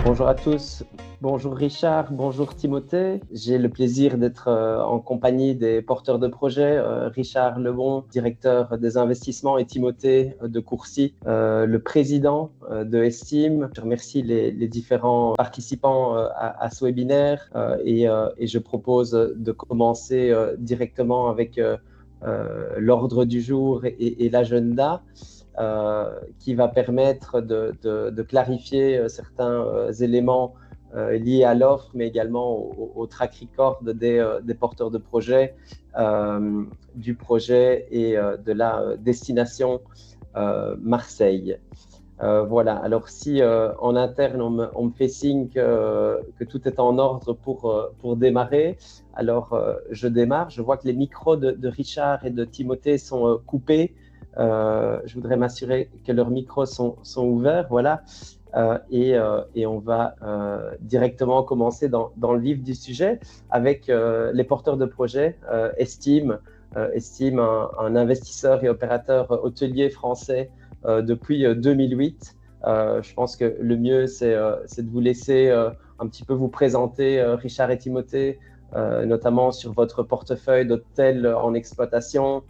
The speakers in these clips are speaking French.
Bonjour à tous, bonjour Richard, bonjour Timothée. J'ai le plaisir d'être en compagnie des porteurs de projets, Richard Lebon, directeur des investissements, et Timothée de Courcy, le président de Estime. Je remercie les différents participants à ce webinaire et je propose de commencer directement avec l'ordre du jour et l'agenda. Qui va permettre de clarifier certains éléments liés à l'offre, mais également au track record des porteurs de projet, du projet et de la destination Marseille. Voilà, alors si en interne on me fait signe que tout est en ordre pour démarrer, alors je démarre. Je vois que les micros de Richard et de Timothée sont coupés. Je voudrais m'assurer que leurs micros sont ouverts, voilà. Et on va directement commencer dans le vif du sujet avec les porteurs de projet, Estime, un investisseur et opérateur hôtelier français depuis 2008. Je pense que le mieux, c'est de vous laisser un petit peu vous présenter, Richard et Timothée, notamment sur votre portefeuille d'hôtels en exploitation,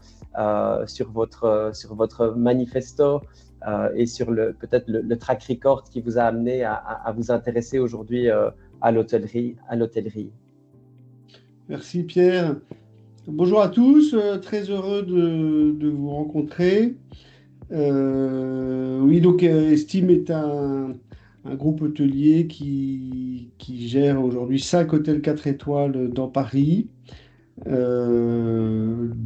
sur votre manifesto et sur peut-être le track record qui vous a amené à vous intéresser aujourd'hui à l'hôtellerie. Merci Pierre. Bonjour à tous, très heureux de vous rencontrer. Oui, donc Estime est un groupe hôtelier qui gère aujourd'hui 5 hôtels 4 étoiles dans Paris, 2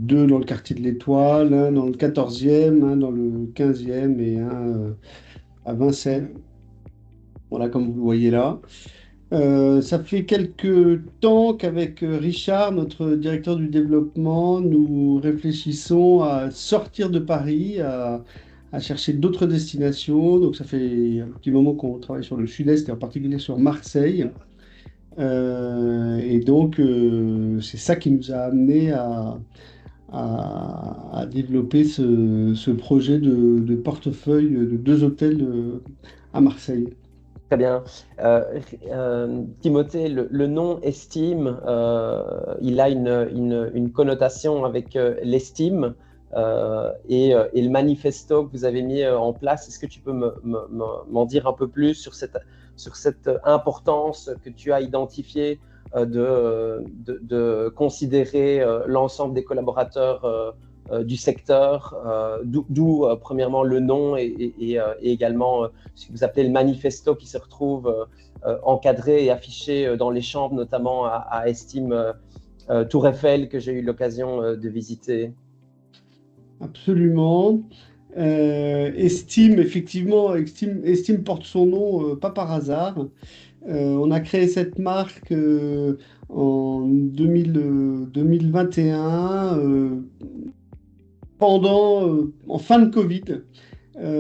dans le quartier de l'Étoile, un dans le 14e, un dans le 15e et un à Vincennes. Voilà, comme vous le voyez là. Ça fait quelques temps qu'avec Richard, notre directeur du développement, nous réfléchissons à sortir de Paris, à chercher d'autres destinations. Donc ça fait un petit moment qu'on travaille sur le sud-est et en particulier sur Marseille. Et donc c'est ça qui nous a amené à développer ce projet de portefeuille de 2 hôtels à Marseille. Très bien. Timothée, le nom Estime, il a une connotation avec l'estime et le manifesto que vous avez mis en place. Est-ce que tu peux m'en dire un peu plus sur cette importance que tu as identifiée de considérer l'ensemble des collaborateurs du secteur, d'où premièrement le nom et également ce que vous appelez le manifesto qui se retrouve encadré et affiché dans les chambres, notamment à Estime Tour Eiffel, que j'ai eu l'occasion de visiter. Absolument. Estime, effectivement, Estime porte son nom pas par hasard. On a créé cette marque en 2021 en fin de Covid,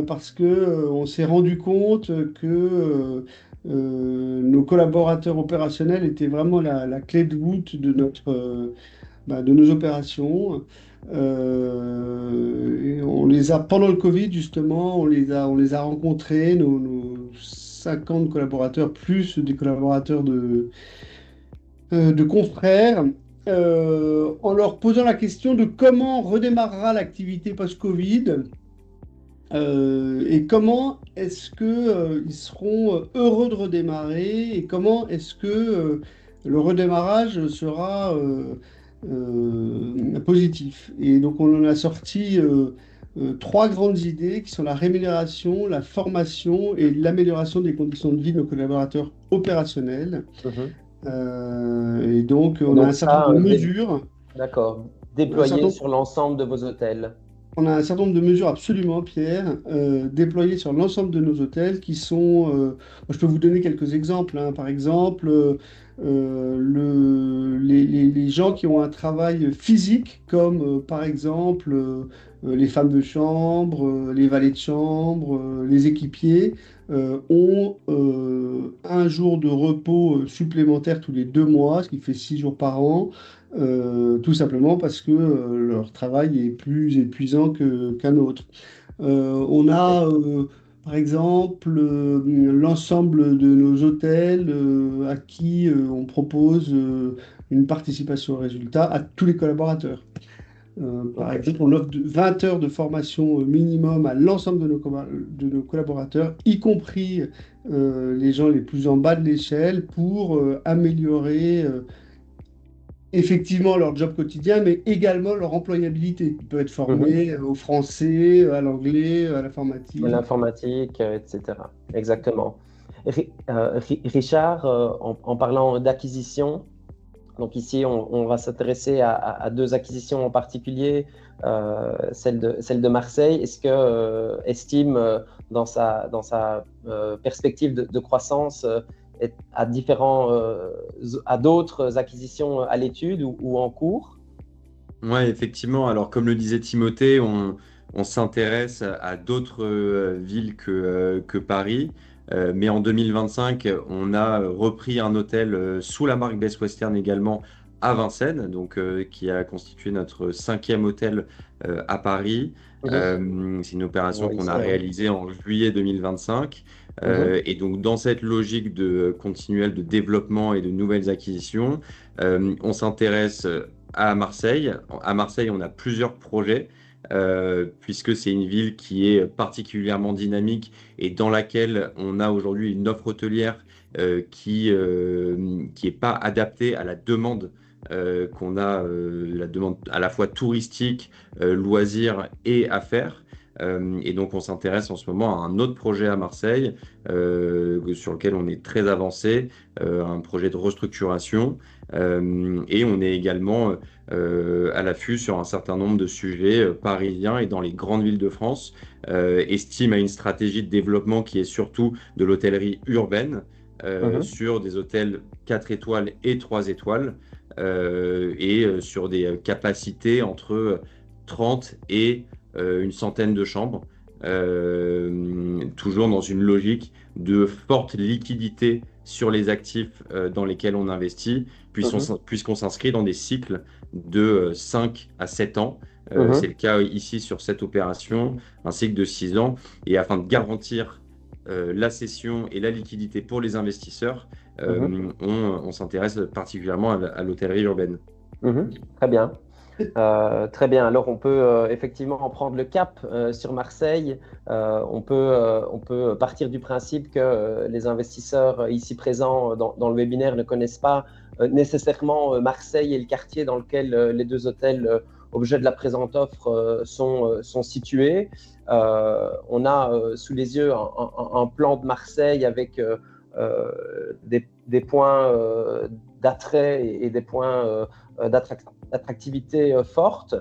parce que on s'est rendu compte que nos collaborateurs opérationnels étaient vraiment la clé de voûte de nos opérations. Et pendant le Covid, justement, on les a rencontrés, nos 50 collaborateurs, plus des collaborateurs de confrères, en leur posant la question de comment redémarrera l'activité post-Covid et comment est-ce que, ils seront heureux de redémarrer et comment est-ce que le redémarrage sera positif. Et donc on en a sorti 3 grandes idées qui sont la rémunération, la formation et l'amélioration des conditions de vie de nos collaborateurs opérationnels. Et donc on a un certain nombre de mesures. D'accord. On a un certain Déployé nombre sur l'ensemble de vos hôtels. On a un certain nombre de mesures absolument, Pierre, déployées sur l'ensemble de nos hôtels qui sont... je peux vous donner quelques exemples, hein. Par exemple, les gens qui ont un travail physique, comme par exemple les femmes de chambre, les valets de chambre, les équipiers, ont un jour de repos supplémentaire tous les 2 mois, ce qui fait 6 jours par an. Tout simplement parce que leur travail est plus épuisant qu'un autre. On a, par exemple, l'ensemble de nos hôtels à qui on propose une participation au résultat à tous les collaborateurs. Par Ok. exemple, on offre 20 heures de formation minimum à l'ensemble de nos collaborateurs, y compris les gens les plus en bas de l'échelle, pour améliorer effectivement leur job quotidien, mais également leur employabilité. Ils peuvent être Mhm. formés au français, à l'anglais, à l'informatique. L'informatique, etc. Exactement. Richard, en parlant d'acquisition, donc ici, on va s'intéresser à deux acquisitions en particulier, celle de Marseille. Est-ce que estime dans sa perspective de croissance à d'autres acquisitions à l'étude ou en cours? Ouais, effectivement. Alors, comme le disait Timothée, on s'intéresse à d'autres villes que Paris. Mais en 2025, on a repris un hôtel sous la marque Best Western également à Vincennes, donc qui a constitué notre cinquième hôtel à Paris. Mhm. C'est une opération Oui, qu'on c'est a vrai. réalisée en juillet 2025. Mhm. Et donc, dans cette logique de continuelle de développement et de nouvelles acquisitions, on s'intéresse à Marseille. À Marseille, on a plusieurs projets, puisque c'est une ville qui est particulièrement dynamique et dans laquelle on a aujourd'hui une offre hôtelière qui est pas adaptée à la demande qu'on a, la demande à la fois touristique, loisirs et affaires. Et donc, on s'intéresse en ce moment à un autre projet à Marseille sur lequel on est très avancé, un projet de restructuration. Et on est également à l'affût sur un certain nombre de sujets parisiens et dans les grandes villes de France. Estime à une stratégie de développement qui est surtout de l'hôtellerie urbaine Mhm. sur des hôtels 4 étoiles et 3 étoiles sur des capacités entre 30 et une centaine de chambres. Toujours dans une logique de forte liquidité sur les actifs dans lesquels on investit, Mhm. puisqu'on s'inscrit dans des cycles de 5 à 7 ans. C'est Mhm. le cas ici sur cette opération, un cycle de 6 ans. Et afin de garantir la cession et la liquidité pour les investisseurs, Mhm. on s'intéresse particulièrement à l'hôtellerie urbaine. Mhm. Très bien. Très bien. Alors, on peut effectivement en prendre le cap sur Marseille. On peut partir du principe que les investisseurs ici présents dans le webinaire ne connaissent pas nécessairement Marseille et le quartier dans lequel les deux hôtels objets de la présente offre sont situés. On a sous les yeux un plan de Marseille avec des points d'attrait et des points d'attractivité forte.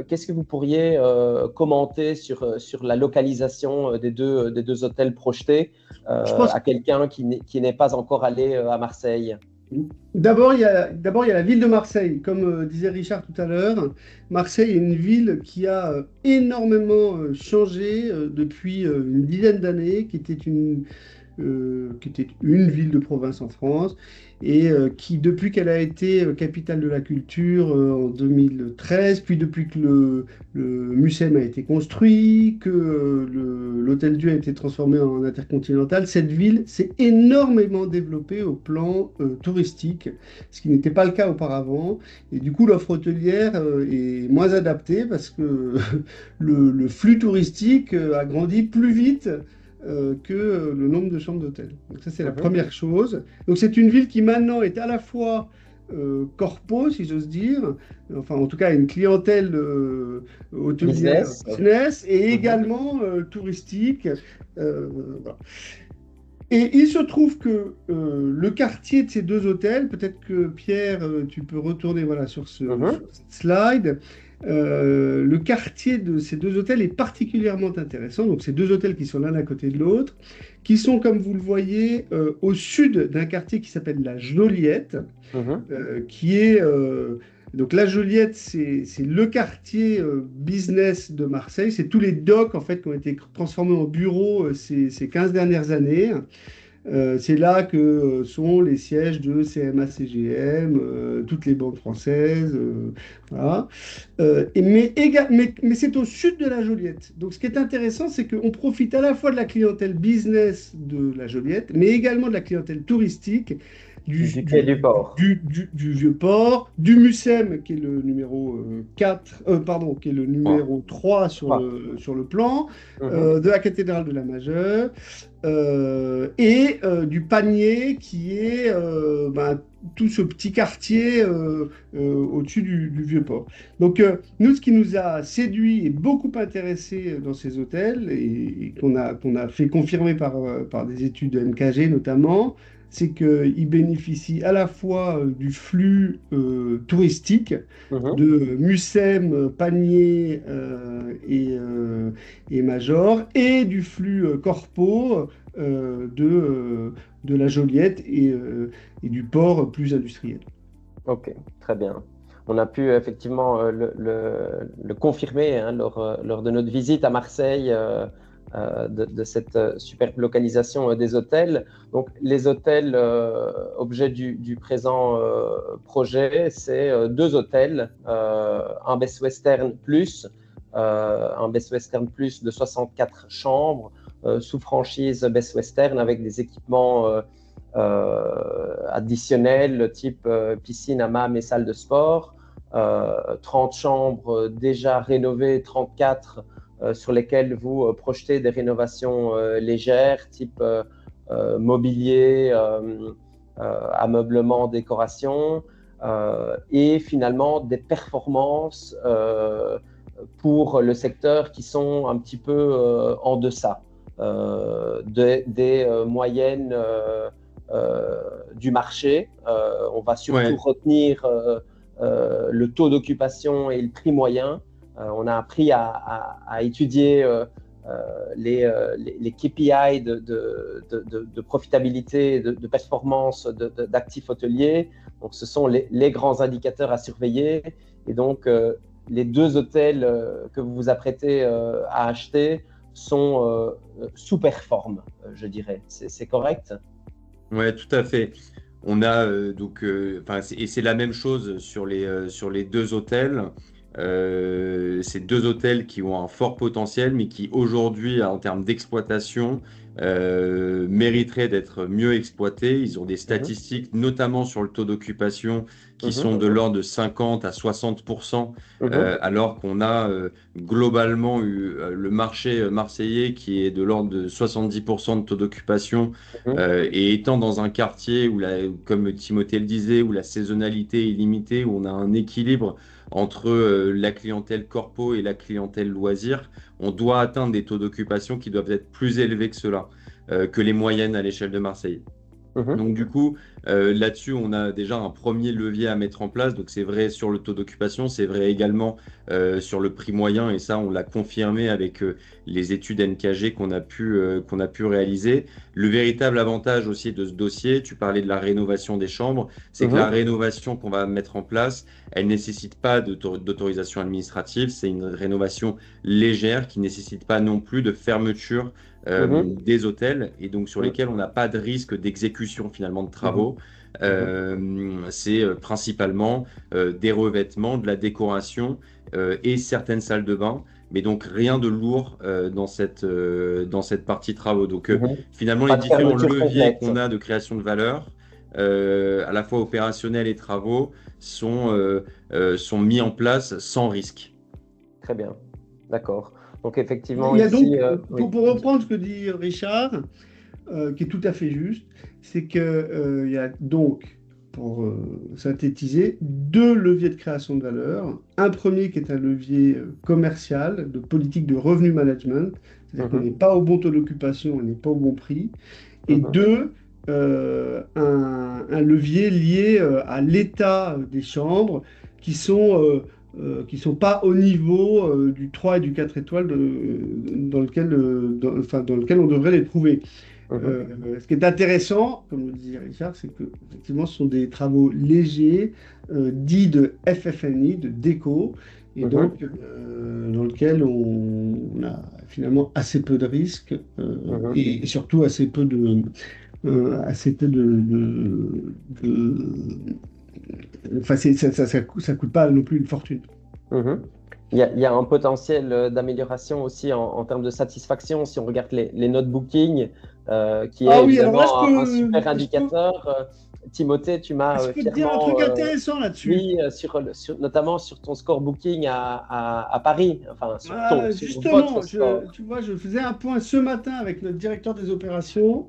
Qu'est-ce que vous pourriez commenter sur la localisation des deux hôtels projetés Je pense à quelqu'un qui n'est pas encore allé à Marseille? d'abord, il y a la ville de Marseille. Comme disait Richard tout à l'heure, Marseille est une ville qui a énormément changé depuis une dizaine d'années, qui était une ville de province en France, et qui, depuis qu'elle a été capitale de la culture en 2013, puis depuis que le Mucem a été construit, que l'Hôtel Dieu a été transformé en intercontinental, cette ville s'est énormément développée au plan touristique, ce qui n'était pas le cas auparavant. Et du coup, l'offre hôtelière est moins adaptée parce que le flux touristique a grandi plus vite que le nombre de chambres d'hôtel. Donc ça, c'est la Mhm. première chose. Donc c'est une ville qui maintenant est à la fois corpo, si j'ose dire, enfin en tout cas une clientèle hôtelière Business. business et Mhm. également touristique. Euh, voilà. Et il se trouve que le quartier de ces deux hôtels, peut-être que Pierre, tu peux retourner voilà, sur Mhm. cette slide. Le quartier de ces deux hôtels est particulièrement intéressant. Donc, ces deux hôtels qui sont l'un à côté de l'autre, qui sont, comme vous le voyez, au sud d'un quartier qui s'appelle la Joliette, Mhm. qui est donc la Joliette, c'est le quartier business de Marseille. C'est tous les docks en fait qui ont été transformés en bureaux ces 15 dernières années. C'est là que sont les sièges de CMA-CGM, toutes les banques françaises, voilà. Mais c'est au sud de la Joliette. Donc ce qui est intéressant, c'est qu'on profite à la fois de la clientèle business de la Joliette, mais également de la clientèle touristique Du quai du port. du Vieux-Port, du Mucem, qui est le numéro 4, pardon, qui est le Trois. numéro 3 Trois. sur le plan, Mhm. de la cathédrale de la Majeure, et du Panier, qui est tout ce petit quartier au-dessus du Vieux-Port. Donc, nous, ce qui nous a séduit et beaucoup intéressé dans ces hôtels, et qu'on a fait confirmer par des études de MKG notamment, c'est qu'ils bénéficient à la fois du flux touristique Mhm. de Mucem, Panier et Major, et du flux corpo de la Joliette et du port plus industriel. Ok, très bien. On a pu effectivement le confirmer hein, lors de notre visite à Marseille de cette superbe localisation des hôtels. Donc, les hôtels, objet du présent projet, c'est deux hôtels, un Best Western Plus, un Best Western Plus de 64 chambres, sous franchise Best Western avec des équipements additionnels, type piscine, hammam et salle de sport. 30 chambres déjà rénovées, 34 sur lesquelles vous projetez des rénovations légères, type mobilier, ameublement, décoration, et finalement des performances pour le secteur qui sont un petit peu en deçà des moyennes du marché. On va surtout Ouais, retenir le taux d'occupation et le prix moyen. On a appris à étudier les KPI de profitabilité, de performance d'actifs hôteliers. Donc, ce sont les grands indicateurs à surveiller. Et donc, les deux hôtels que vous vous apprêtez à acheter sont sous-performent, je dirais. C'est correct? ouais, tout à fait. On a et c'est la même chose sur les deux hôtels. Ces deux hôtels qui ont un fort potentiel, mais qui aujourd'hui, en termes d'exploitation, mériteraient d'être mieux exploités. Ils ont des Mhm. statistiques, notamment sur le taux d'occupation, qui Mhm. sont de l'ordre de 50 à 60%, Mhm. alors qu'on a globalement eu le marché marseillais qui est de l'ordre de 70% de taux d'occupation. Mhm. Et étant dans un quartier où, comme Timothée le disait, où la saisonnalité est limitée, où on a un équilibre entre la clientèle corpo et la clientèle loisir, on doit atteindre des taux d'occupation qui doivent être plus élevés que cela, que les moyennes à l'échelle de Marseille. Mhm. Donc du coup, là-dessus, on a déjà un premier levier à mettre en place. Donc c'est vrai sur le taux d'occupation, c'est vrai également sur le prix moyen. Et ça, on l'a confirmé avec les études NKG qu'on a pu réaliser. Le véritable avantage aussi de ce dossier, tu parlais de la rénovation des chambres, c'est que la Mhm. rénovation qu'on va mettre en place, elle nécessite pas d'autorisation administrative. C'est une rénovation légère qui nécessite pas non plus de fermeture Mhm. des hôtels et donc sur Mhm. lesquels on n'a pas de risque d'exécution finalement de Mhm. travaux. Mhm. C'est principalement des revêtements, de la décoration et certaines salles de bain, mais donc rien de lourd dans cette partie travaux. Donc Mhm. finalement, les Pas de différents fermeture leviers complète. qu'on a de création de valeur, à la fois opérationnels et travaux, sont mis en place sans risque. Très bien. D'accord. Donc, Il effectivement, y a ici, donc, oui. pour reprendre ce que dit Richard, qui est tout à fait juste, c'est que, il y a donc, pour synthétiser, deux leviers de création de valeur. Un premier qui est un levier commercial, de politique de revenu management, c'est-à-dire qu'on Mhm. n'est pas au bon taux d'occupation, on n'est pas au bon prix. Et Mhm. deux, un levier lié à l'état des chambres qui sont pas au niveau du 3 et du 4 étoiles dans lequel on devrait les trouver. Mhm. Ce qui est intéressant, comme le disait Richard, c'est que effectivement, ce sont des travaux légers, dits de FF&I, de déco, et Mhm. donc dans lequel on a finalement assez peu de risques Mhm. et surtout assez peu assez peu Enfin, ça coûte pas non plus une fortune. Mhm. Il y a un potentiel d'amélioration aussi en termes de satisfaction si on regarde les notes booking, qui Ah est oui, alors là, évidemment un super indicateur. Timothée, tu m'as je peux te dire un fièrement truc intéressant là-dessus. oui, notamment sur ton score booking à Paris, enfin sur votre Justement, score. tu vois, je faisais un point ce matin avec notre directeur des opérations.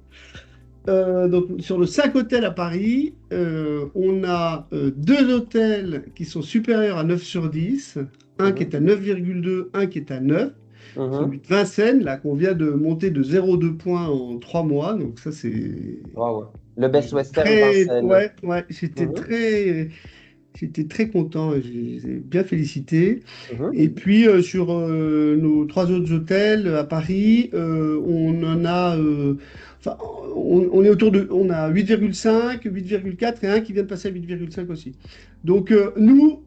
Donc, sur le 5 hôtels à Paris, on a deux hôtels qui sont supérieurs à 9 sur 10, un qui Mhm, est à 9,2, un qui est à 9. mhm. Celui de Vincennes, là, qu'on vient de monter de 0,2 points en 3 mois. Donc ça, c'est Waouh. Le Best Western très... Vincennes. Ouais, ouais, Mhm, j'étais très content, j'ai bien félicité. mhm, Et puis sur nos trois autres hôtels à Paris, on en a, enfin, on est autour de, on a 8,5, 8,4 et un qui vient de passer à 8,5 aussi. Donc nous,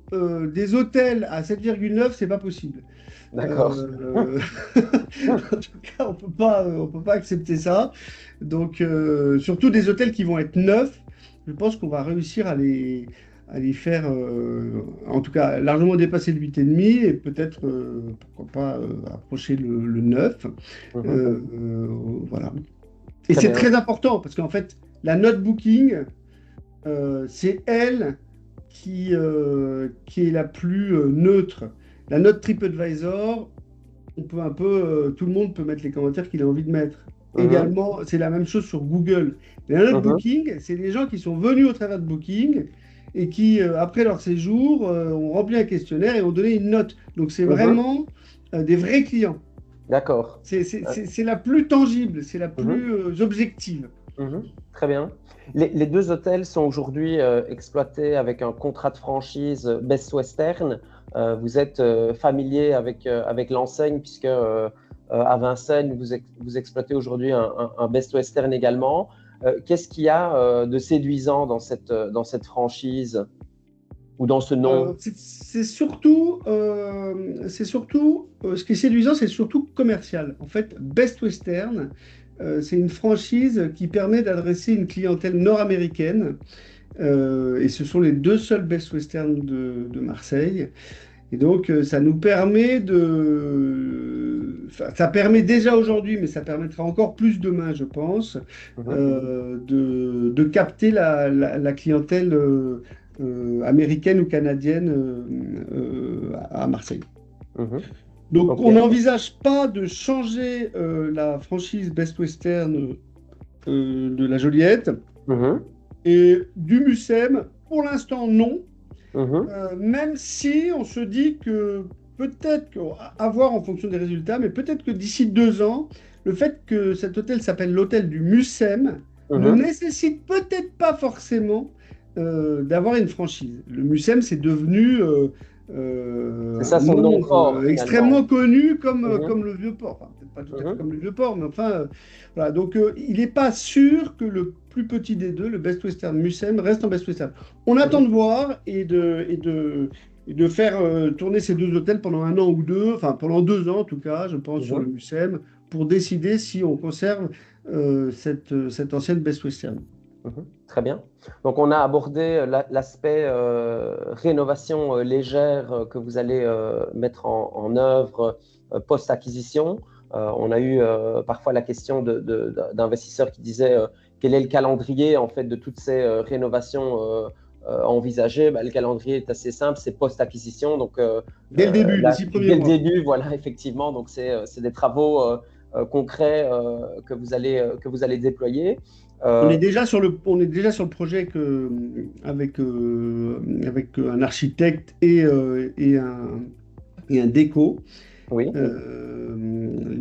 des hôtels à 7,9, c'est pas possible. d'accord. Euh, En tout cas, on peut pas accepter ça. Donc, surtout des hôtels qui vont être neufs, je pense qu'on va réussir à les faire, en tout cas, largement dépasser le 8,5 et peut-être, pourquoi pas, approcher le 9. Mhm. Voilà. Et Très c'est bien. très important parce qu'en fait, la note booking, c'est elle qui est la plus neutre. La note TripAdvisor, on peut un peu, tout le monde peut mettre les commentaires qu'il a envie de mettre. Mhm, Également, c'est la même chose sur Google. Mais la note mhm, Booking, c'est des gens qui sont venus au travers de Booking et qui, après leur séjour, ont rempli un questionnaire et ont donné une note. Donc, c'est mhm. vraiment des vrais clients. D'accord. C'est la plus tangible, c'est la Mhm. plus objective. Mhm. Très bien. Les deux hôtels sont aujourd'hui exploités avec un contrat de franchise Best Western. Vous êtes familier avec l'enseigne puisque à Vincennes, vous exploitez aujourd'hui un Best Western également. Qu'est-ce qu'il y a de séduisant dans cette franchise ou dans ce nom? C'est surtout ce qui est séduisant, c'est surtout commercial. En fait, Best Western, c'est une franchise qui permet d'adresser une clientèle nord-américaine. Et ce sont les deux seuls Best Western de Marseille. Et donc, ça nous permet enfin, ça permet déjà aujourd'hui, mais ça permettra encore plus demain, je pense, Mhm, de capter la clientèle américaine ou canadienne à Marseille. mhm. Donc, Ok. on n'envisage pas de changer la franchise Best Western de la Joliette Mhm, et du Mucem. Pour l'instant, non. mhm, Même si on se dit que peut-être, à voir en fonction des résultats, mais peut-être que d'ici 2 ans, le fait que cet hôtel s'appelle l'hôtel du Mucem ne mhm. nécessite peut-être pas forcément d'avoir une franchise. Le Mucem, c'est devenu C'est ça un son nom nom fort extrêmement finalement. connu Mhm, comme le Vieux-Port. Enfin, peut-être pas tout à fait mhm, comme le Vieux-Port, mais enfin, voilà. Donc, il n'est pas sûr que le plus petit des deux, le Best Western Mucem, reste en Best Western. On attend mhm, de voir et de faire tourner ces deux hôtels pendant 1 an ou deux, enfin pendant 2 ans en tout cas, je pense, sur le mhm, Mucem, pour décider si on conserve cette ancienne Best Western. mhm. Très bien. Donc, on a abordé l'aspect rénovation légère que vous allez mettre en œuvre post-acquisition. On a eu parfois la question d'investisseurs qui disaient quel est le calendrier en fait de toutes ces rénovations envisagées. Bah, le calendrier est assez simple, c'est post-acquisition. Donc, Dès le début, les là, 6 premiers dès le mois. début, voilà, effectivement. Donc, c'est des travaux concrets que vous allez déployer. On Euh, est déjà sur on est déjà sur le projet avec un architecte et un déco. oui.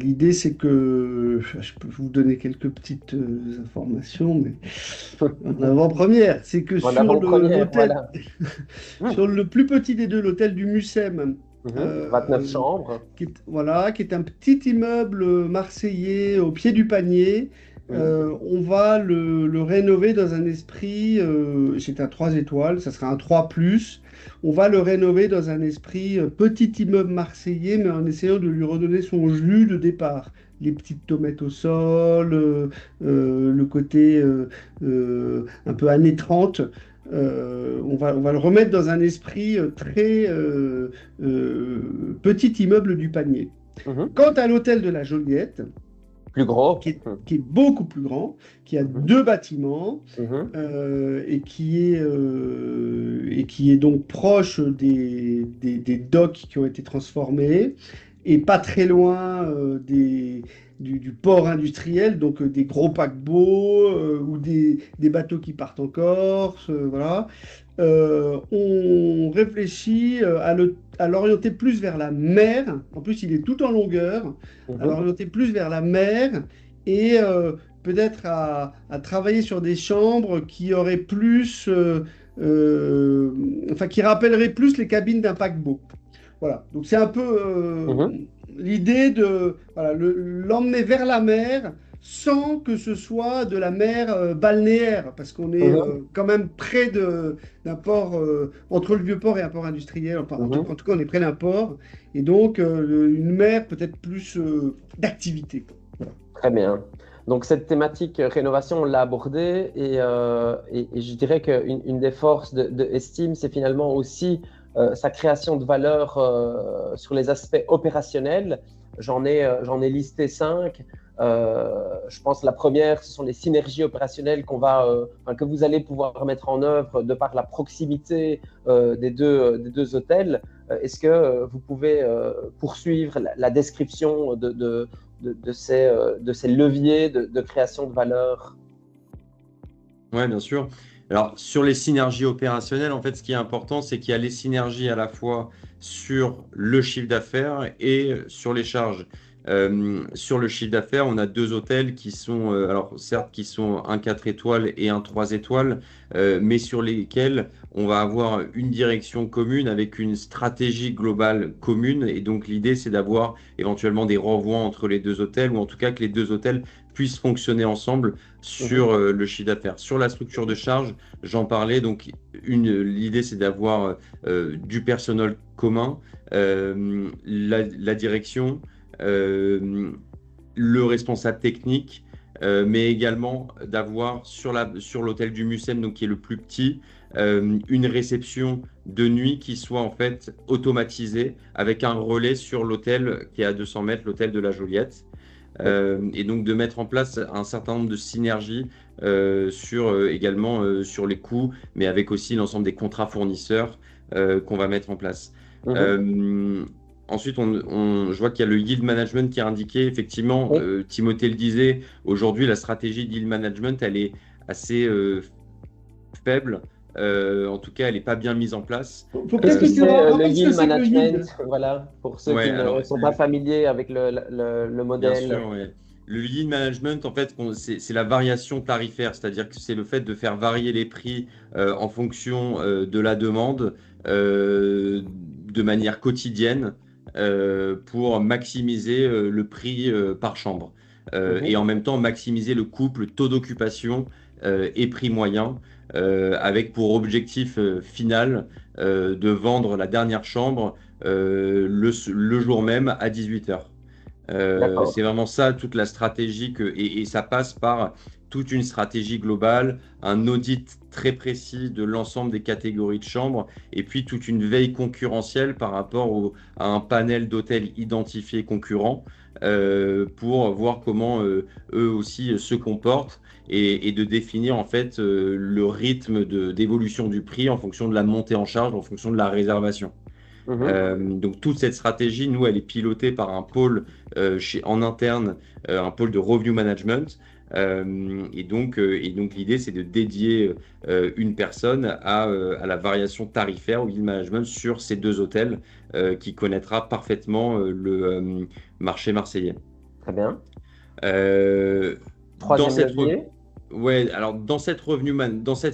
L'idée, c'est que je peux vous donner quelques petites informations, mais en avant-première, c'est que En sur avant-première, l'hôtel, voilà. Hmm. sur le plus petit des deux, l'hôtel du Mucem, 29 euh, chambres. voilà, qui est un petit immeuble marseillais au pied du panier. Oui. On va le rénover dans un esprit, c'est un 3 étoiles, ça sera un 3+. On va le rénover dans un esprit petit immeuble marseillais, mais en essayant de lui redonner son jus de départ. les petites tomates au sol, le côté un peu années 30. On va le remettre dans un esprit très petit immeuble du panier. Mhm. Quant à l'hôtel de la Joliette, Plus gros. qui est beaucoup plus grand, qui a Mhm. 2 bâtiments Mhm. et qui est donc proche des docks qui ont été transformés et pas très loin du port industriel, donc des gros paquebots ou des bateaux qui partent en Corse, voilà. On réfléchit à l'orienter plus vers la mer. En plus, il est tout en longueur, à Mhm. l'orienter plus vers la mer et peut-être à travailler sur des chambres qui auraient plus, enfin, qui rappelleraient plus les cabines d'un paquebot. Voilà. Donc c'est un peu Mhm. l'idée de voilà, l'emmener vers la mer sans que ce soit de la mer balnéaire, parce qu'on est Mhm. quand même près d'un port, entre le vieux port et un port industriel. Enfin, en Mhm. tout cas, on est près d'un port, et donc une mer peut-être plus d'activité. Voilà. Très bien. Donc cette thématique rénovation, on l'a abordée et je dirais qu'une des forces de Estime, c'est finalement aussi sa création de valeur sur les aspects opérationnels. J'en ai listé 5. Je pense que la première, ce sont les synergies opérationnelles enfin, que vous allez pouvoir mettre en œuvre de par la proximité des deux hôtels. Est-ce que vous pouvez poursuivre la description de ces leviers de création de valeur? Ouais, bien sûr. Alors, sur les synergies opérationnelles, en fait, ce qui est important, c'est qu'il y a les synergies à la fois sur le chiffre d'affaires et sur les charges. Sur le chiffre d'affaires, on a 2 hôtels qui sont, alors certes, qui sont un 4 étoiles et un 3 étoiles, mais sur lesquels on va avoir une direction commune avec une stratégie globale commune. Et donc, l'idée, c'est d'avoir éventuellement des renvois entre les 2 hôtels, ou en tout cas que les 2 hôtels puissent fonctionner ensemble Mhm. sur le chiffre d'affaires. Sur la structure de charge, j'en parlais. Donc, l'idée, c'est d'avoir du personnel commun, la direction, euh, le responsable technique, mais également d'avoir sur l'hôtel du Mucem, donc qui est le plus petit, une réception de nuit qui soit en fait automatisée avec un relais sur l'hôtel qui est à 200 mètres, l'hôtel de la Joliette. Et donc de mettre en place un certain nombre de synergies également sur les coûts, mais avec aussi l'ensemble des contrats fournisseurs qu'on va mettre en place. Mhm. Euh, Ensuite, je vois qu'il y a le yield management qui est indiqué. Effectivement, Oui. Timothée le disait, aujourd'hui, la stratégie de yield management, elle est assez faible. En tout cas, elle n'est pas bien mise en place. Faut Qu'est-ce peut-être que que tu c'est rappelles le ce que yield c'est que le management? yield. Voilà, pour ceux qui Ouais, ne alors sont pas familiers avec le bien modèle. sûr, ouais. Le lead management, en fait, c'est la variation tarifaire, c'est-à-dire que c'est le fait de faire varier les prix en fonction de la demande de manière quotidienne pour maximiser le prix par chambre. Et Mhm. en même temps maximiser le couple taux d'occupation et prix moyen avec pour objectif final de vendre la dernière chambre le jour même à 18 heures. C'est D'accord. vraiment ça, toute la stratégie et ça passe par toute une stratégie globale, un audit très précis de l'ensemble des catégories de chambres et puis toute une veille concurrentielle par rapport à un panel d'hôtels identifiés concurrents pour voir comment eux aussi se comportent et de définir en fait le rythme d'évolution du prix en fonction de la montée en charge, en fonction de la réservation. Mhm. Donc toute cette stratégie, nous, elle est pilotée par un pôle en interne, un pôle de revenue management. Et donc l'idée, c'est de dédier une personne à la variation tarifaire au yield management sur ces 2 hôtels qui connaîtra parfaitement le marché marseillais. Très bien. Euh, dans Troisième cette levier. Ouais, alors dans cette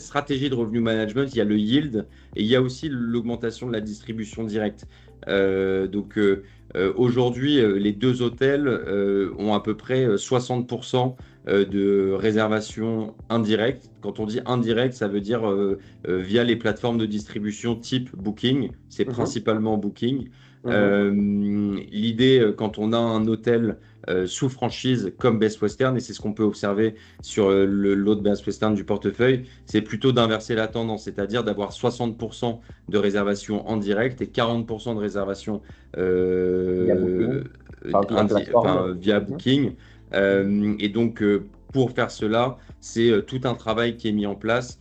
stratégie de revenu management, il y a le yield et il y a aussi l'augmentation de la distribution directe. Aujourd'hui, les 2 hôtels ont à peu près 60% de réservations indirectes. Quand on dit indirect, ça veut dire via les plateformes de distribution type Booking. C'est Mhm. principalement Booking. Mhm. L'idée, quand on a un hôtel sous franchise comme Best Western, et c'est ce qu'on peut observer sur l'autre Best Western du portefeuille, c'est plutôt d'inverser la tendance, c'est-à-dire d'avoir 60% de réservations en direct et 40% de réservations Via Booking, via la plateforme. via Booking. Et donc, pour faire cela, c'est tout un travail qui est mis en place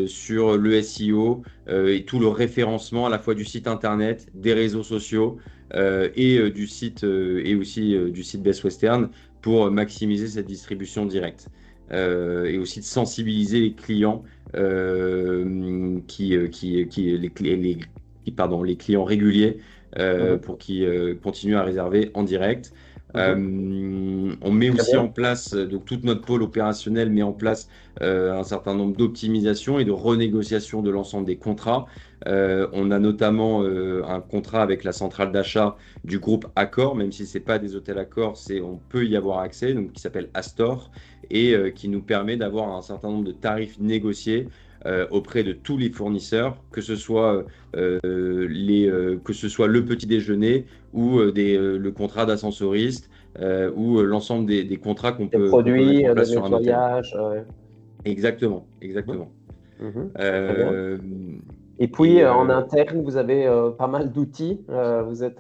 sur le SEO et tout le référencement à la fois du site internet, des réseaux sociaux et du site et aussi du site Best Western pour maximiser cette distribution directe et aussi de sensibiliser les clients les clients réguliers pour qu'ils continuent à réserver en direct. On met aussi en place, donc toute notre pôle opérationnel met en place un certain nombre d'optimisations et de renégociations de l'ensemble des contrats. On a notamment un contrat avec la centrale d'achat du groupe Accor, même si ce n'est pas des hôtels Accor, on peut y avoir accès, donc, qui s'appelle Astor, et qui nous permet d'avoir un certain nombre de tarifs négociés auprès de tous les fournisseurs, que ce soit le petit déjeuner ou le contrat d'ascensoriste ou l'ensemble des contrats qu'on peut produits, mettre en place de sur un hôtel. nettoyage. Exactement. Et puis, en interne, vous avez pas mal d'outils. Vous êtes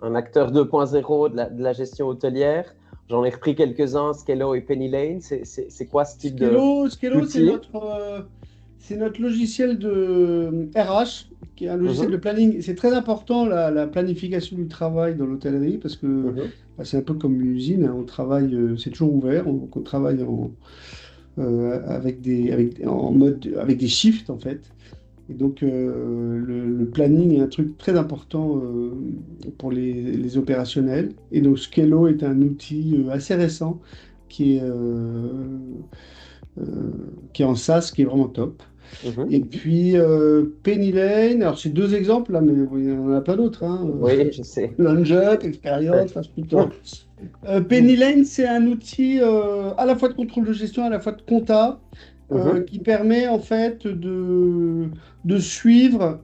un acteur 2.0 de la gestion hôtelière. J'en ai repris quelques-uns, Skello et Penny Lane. C'est quoi ce type Skello, c'est notre logiciel de RH, qui est un logiciel de planning. C'est très important, la planification du travail dans l'hôtellerie, parce que c'est un peu comme une usine. On travaille, c'est toujours ouvert. On travaille avec des shifts, en fait. Et donc, le planning est un truc très important pour les opérationnels. Et donc, Skello est un outil assez récent qui est en SaaS, qui est vraiment top. Et puis, Penny Lane, alors c'est 2 exemples, là, mais il y en a plein d'autres. Oui, je sais. Lunge, Experience, Penny Lane, c'est un outil à la fois de contrôle de gestion, à la fois de compta, qui permet en fait de suivre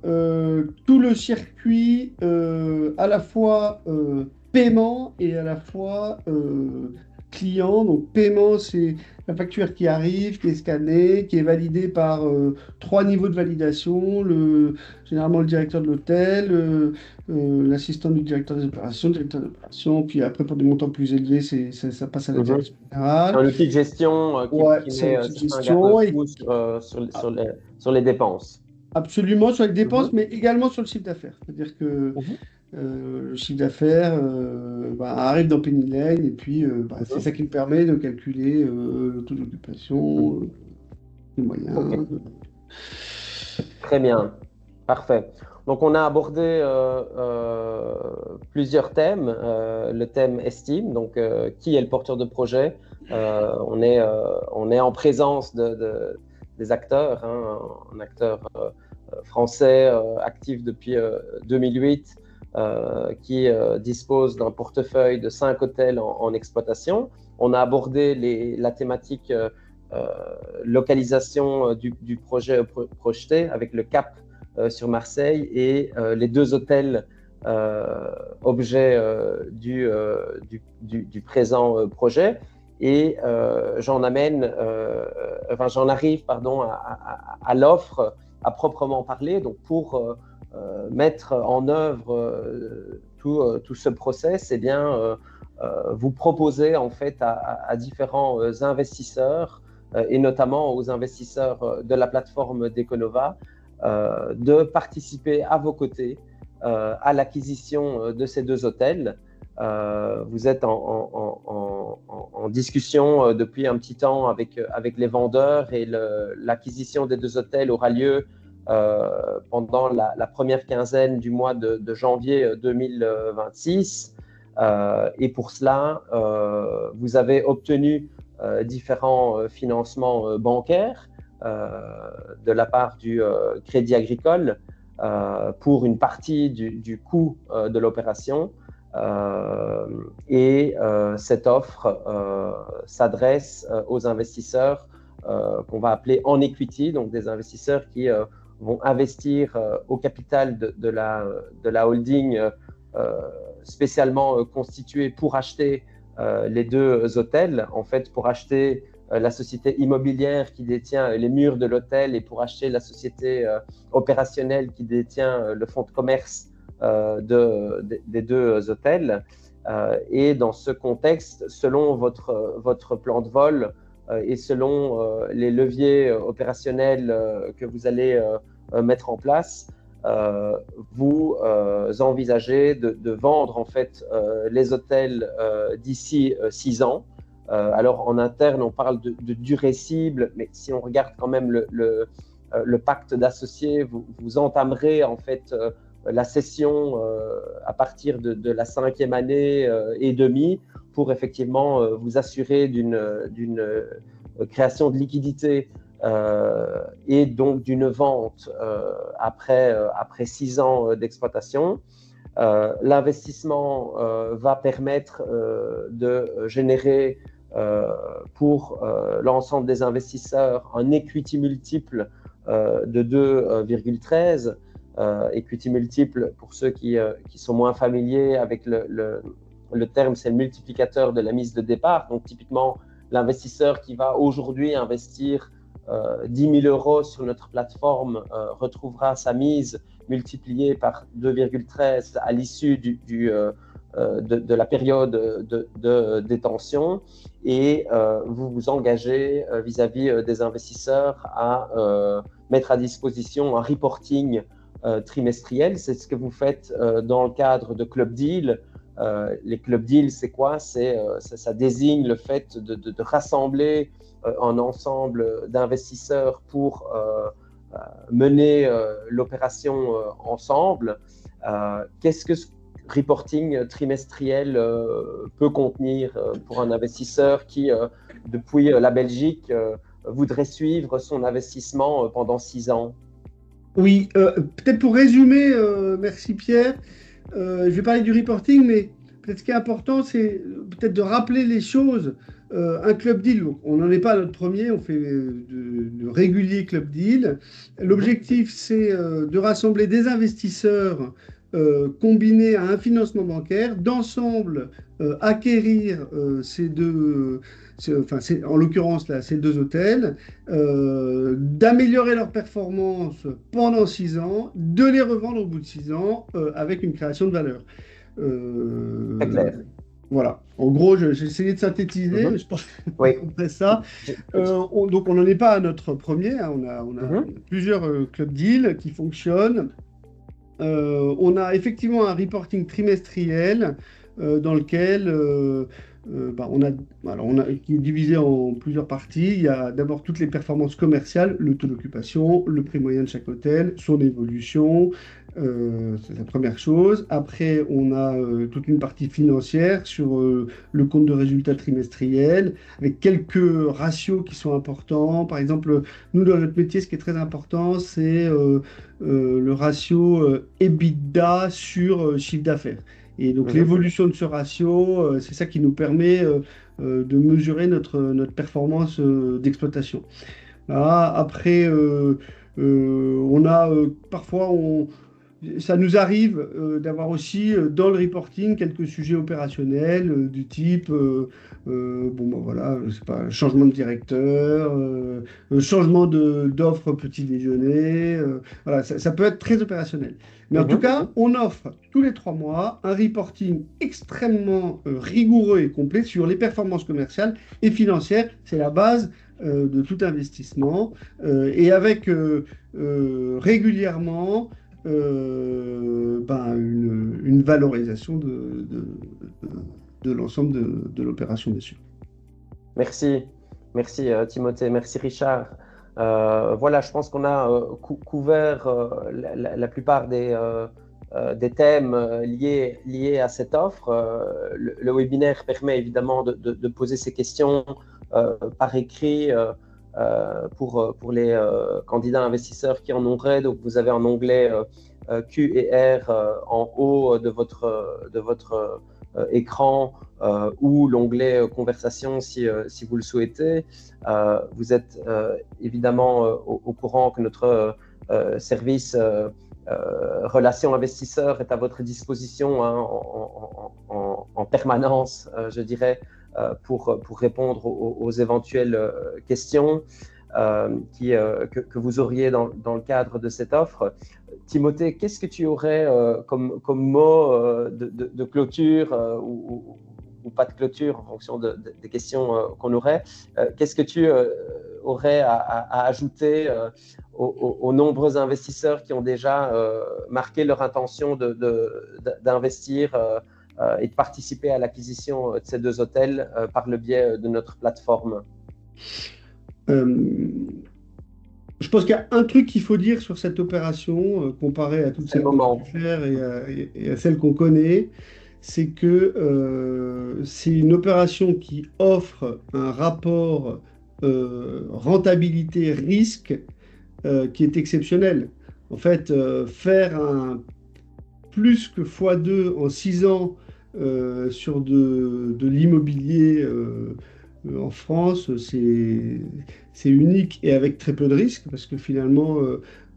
tout le circuit à la fois paiement et à la fois client. Donc paiement, c'est la facture qui arrive, qui est scannée, qui est validée par 3 niveaux de validation, généralement le directeur de l'hôtel, l'assistant du directeur des opérations, puis après pour des montants plus élevés, ça passe à la direction générale. Un outil de gestion qui met sur les dépenses. Absolument, sur les dépenses, mais également sur le chiffre d'affaires. C'est-à-dire que le chiffre d'affaires arrive dans Penny Lane et puis c'est ça qui me permet de calculer le taux d'occupation, les moyens. Très bien, parfait. Donc on a abordé plusieurs thèmes. Le thème estime, donc qui est le porteur de projet. On est en présence des acteurs, un acteur français actif depuis 2008. Qui dispose d'un portefeuille de 5 hôtels en exploitation. On a abordé la thématique localisation du projet projeté avec le cap sur Marseille et les 2 hôtels objets du présent projet. Et j'en arrive à l'offre à proprement parler, donc pour mettre en œuvre tout ce process, vous proposez en fait à différents investisseurs et notamment aux investisseurs de la plateforme d'Econova de participer à vos côtés à l'acquisition de ces 2 hôtels. Vous êtes en discussion depuis un petit temps avec les vendeurs et l'acquisition des 2 hôtels aura lieu pendant la première quinzaine du mois de janvier 2026. Et pour cela, vous avez obtenu différents financements bancaires de la part du Crédit Agricole pour une partie du coût de l'opération. Cette offre s'adresse aux investisseurs qu'on va appeler en equity, donc des investisseurs qui vont investir au capital de la holding spécialement constituée pour acheter les deux hôtels, en fait, pour acheter la société immobilière qui détient les murs de l'hôtel et pour acheter la société opérationnelle qui détient le fonds de commerce des deux hôtels. Et dans ce contexte, selon votre plan de vol et selon les leviers opérationnels que vous allez mettre en place, vous envisagez de vendre en fait les hôtels d'ici 6 ans. Alors en interne, on parle de durée cible, mais si on regarde quand même le pacte d'associés, vous entamerez en fait la cession à partir de la 5e année et demie pour effectivement vous assurer d'une création de liquidité et donc d'une vente après 6 ans d'exploitation. L'investissement va permettre de générer pour l'ensemble des investisseurs un equity multiple de 2,13. Equity multiple, pour ceux qui sont moins familiers avec le terme, c'est le multiplicateur de la mise de départ. Donc typiquement, l'investisseur qui va aujourd'hui investir 10 000 euros sur notre plateforme retrouvera sa mise multipliée par 2,13 à l'issue de la période de détention, et vous vous engagez vis-à-vis des investisseurs à mettre à disposition un reporting trimestriel. C'est ce que vous faites dans le cadre de Club Deal. Les Club Deal, c'est quoi? Ça désigne le fait de rassembler un ensemble d'investisseurs pour mener l'opération ensemble. Qu'est-ce que ce reporting trimestriel peut contenir pour un investisseur qui, depuis la Belgique, voudrait suivre son investissement pendant 6 ans? Oui, peut-être pour résumer, merci Pierre, je vais parler du reporting, mais peut-être ce qui est important, c'est peut-être de rappeler les choses. Un club deal, on n'en est pas à notre premier, on fait de réguliers club deal. L'objectif, c'est de rassembler des investisseurs combinés à un financement bancaire, d'ensemble acquérir en l'occurrence là, ces deux hôtels, d'améliorer leur performance pendant 6 ans, de les revendre au bout de 6 ans avec une création de valeur. Très clair. Voilà. En gros, j'ai essayé de synthétiser, mais je pense Oui. après ça. Donc, on n'en est pas à notre premier. Hein. On a plusieurs club deals qui fonctionnent. On a effectivement un reporting trimestriel dans lequel qui est divisé en plusieurs parties. Il y a d'abord toutes les performances commerciales, le taux d'occupation, le prix moyen de chaque hôtel, son évolution. C'est la première chose. Après, on a toute une partie financière sur le compte de résultats trimestriel, avec quelques ratios qui sont importants. Par exemple, nous, dans notre métier, ce qui est très important, c'est le ratio EBITDA sur chiffre d'affaires. Et donc, l'évolution de ce ratio, c'est ça qui nous permet de mesurer notre performance d'exploitation. Voilà. Après, on a parfois... Ça nous arrive d'avoir aussi dans le reporting quelques sujets opérationnels du type je sais pas, changement de directeur, changement d'offre petit déjeuner. Voilà, ça peut être très opérationnel. Mais en tout cas, on offre tous les 3 mois un reporting extrêmement rigoureux et complet sur les performances commerciales et financières. C'est la base de tout investissement et avec régulièrement une valorisation de l'ensemble de l'opération, bien sûr. Merci Timothée, merci Richard. Voilà, je pense qu'on a couvert la plupart des thèmes liés à cette offre. Le webinaire permet évidemment de poser ces questions par écrit pour les candidats investisseurs qui en auraient. Donc vous avez un onglet Q et R en haut de votre écran ou l'onglet conversation si vous le souhaitez. Vous êtes évidemment au courant que notre service relation investisseur est à votre disposition hein, en permanence, je dirais, pour répondre aux éventuelles questions que vous auriez dans le cadre de cette offre. Timothée, qu'est-ce que tu aurais comme mot de clôture ou pas de clôture en fonction des questions qu'on aurait? Qu'est-ce que tu aurais à ajouter aux nombreux investisseurs qui ont déjà marqué leur intention d'investir et de participer à l'acquisition de ces 2 hôtels par le biais de notre plateforme? Je pense qu'il y a un truc qu'il faut dire sur cette opération, comparé à toutes C'est le celles qu'on a moment. pu faire et à celles qu'on connaît, c'est que c'est une opération qui offre un rapport rentabilité-risque qui est exceptionnel. En fait, faire un plus que x2 en 6 ans sur de l'immobilier en France, c'est unique et avec très peu de risques, parce que finalement,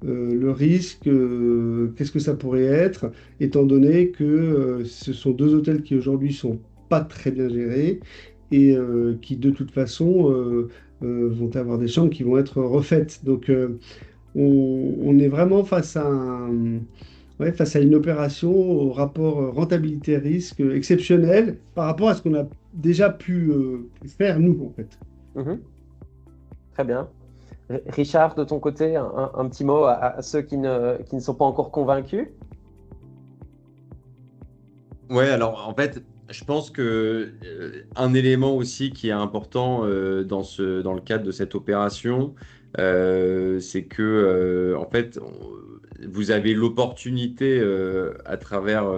le risque, qu'est-ce que ça pourrait être, étant donné que ce sont 2 hôtels qui aujourd'hui sont pas très bien gérés et qui de toute façon vont avoir des chambres qui vont être refaites. Donc on est vraiment face à une opération au rapport rentabilité-risque exceptionnel par rapport à ce qu'on a déjà pu faire nous, en fait. Très bien. Richard, de ton côté, un petit mot à ceux qui ne sont pas encore convaincus? Ouais, alors en fait, je pense que un élément aussi qui est important dans le cadre de cette opération, c'est que en fait, vous avez l'opportunité à travers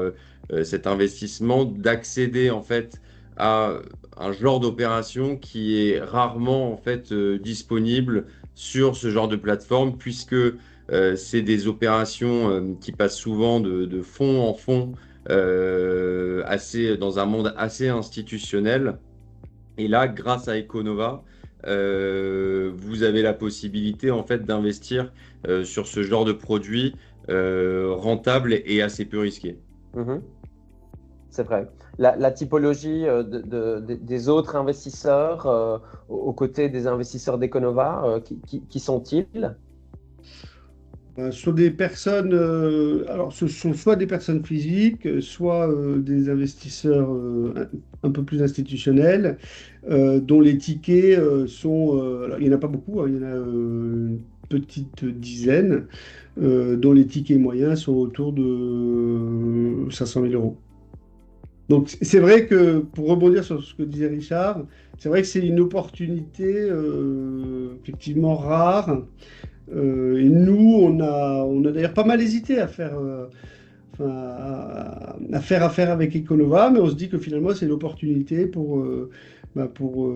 cet investissement d'accéder en fait à un genre d'opération qui est rarement en fait disponible sur ce genre de plateforme, puisque c'est des opérations qui passent souvent de fonds en fonds dans un monde assez institutionnel. Et là, grâce à Econova, vous avez la possibilité en fait d'investir sur ce genre de produit rentable et assez peu risqué. C'est vrai. La typologie des autres investisseurs aux côtés des investisseurs d'Econova, qui sont-ils? Ce sont des personnes, alors ce sont soit des personnes physiques, soit des investisseurs un peu plus institutionnels, dont les tickets sont, alors, il n'y en a pas beaucoup, hein, il y en a une petite dizaine, dont les tickets moyens sont autour de 500 000 euros. Donc c'est vrai que, pour rebondir sur ce que disait Richard, c'est vrai que c'est une opportunité effectivement rare. Et nous, on a d'ailleurs pas mal hésité à faire, à faire affaire avec Econova, mais on se dit que finalement, c'est l'opportunité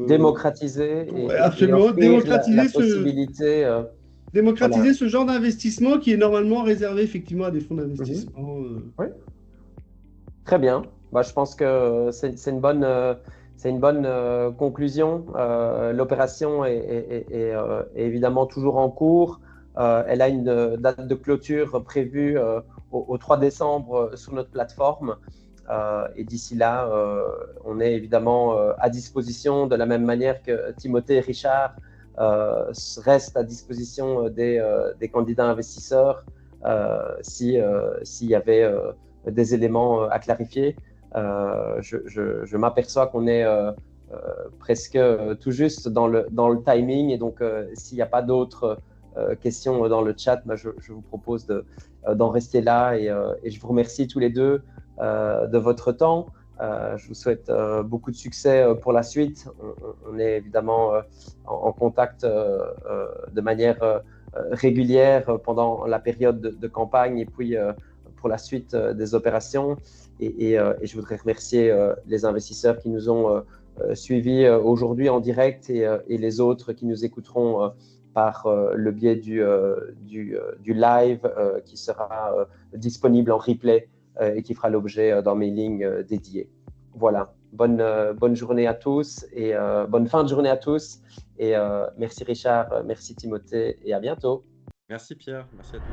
Démocratiser pour et absolument offrir la possibilité. Voilà. démocratiser ce genre d'investissement qui est normalement réservé effectivement à des fonds Mhm. d'investissement. Oui. Très bien. Bah, je pense que c'est une bonne conclusion. L'opération est évidemment toujours en cours. Elle a une date de clôture prévue au 3 décembre sur notre plateforme. Et d'ici là, on est évidemment à disposition de la même manière que Timothée et Richard restent à disposition des candidats investisseurs s'il y avait des éléments à clarifier. Je m'aperçois qu'on est presque tout juste dans le timing, et donc s'il n'y a pas d'autres questions dans le chat, je vous propose d'en rester là, et je vous remercie tous les deux de votre temps. Je vous souhaite beaucoup de succès pour la suite. On est évidemment en contact de manière régulière pendant la période de campagne, et puis pour la suite des opérations. Et je voudrais remercier les investisseurs qui nous ont suivis aujourd'hui en direct, et les autres qui nous écouteront par le biais du live qui sera disponible en replay et qui fera l'objet d'un mailing dédié. Voilà, bonne journée à tous, et bonne fin de journée à tous. Et merci Richard, merci Timothée, et à bientôt. Merci Pierre, merci à tous.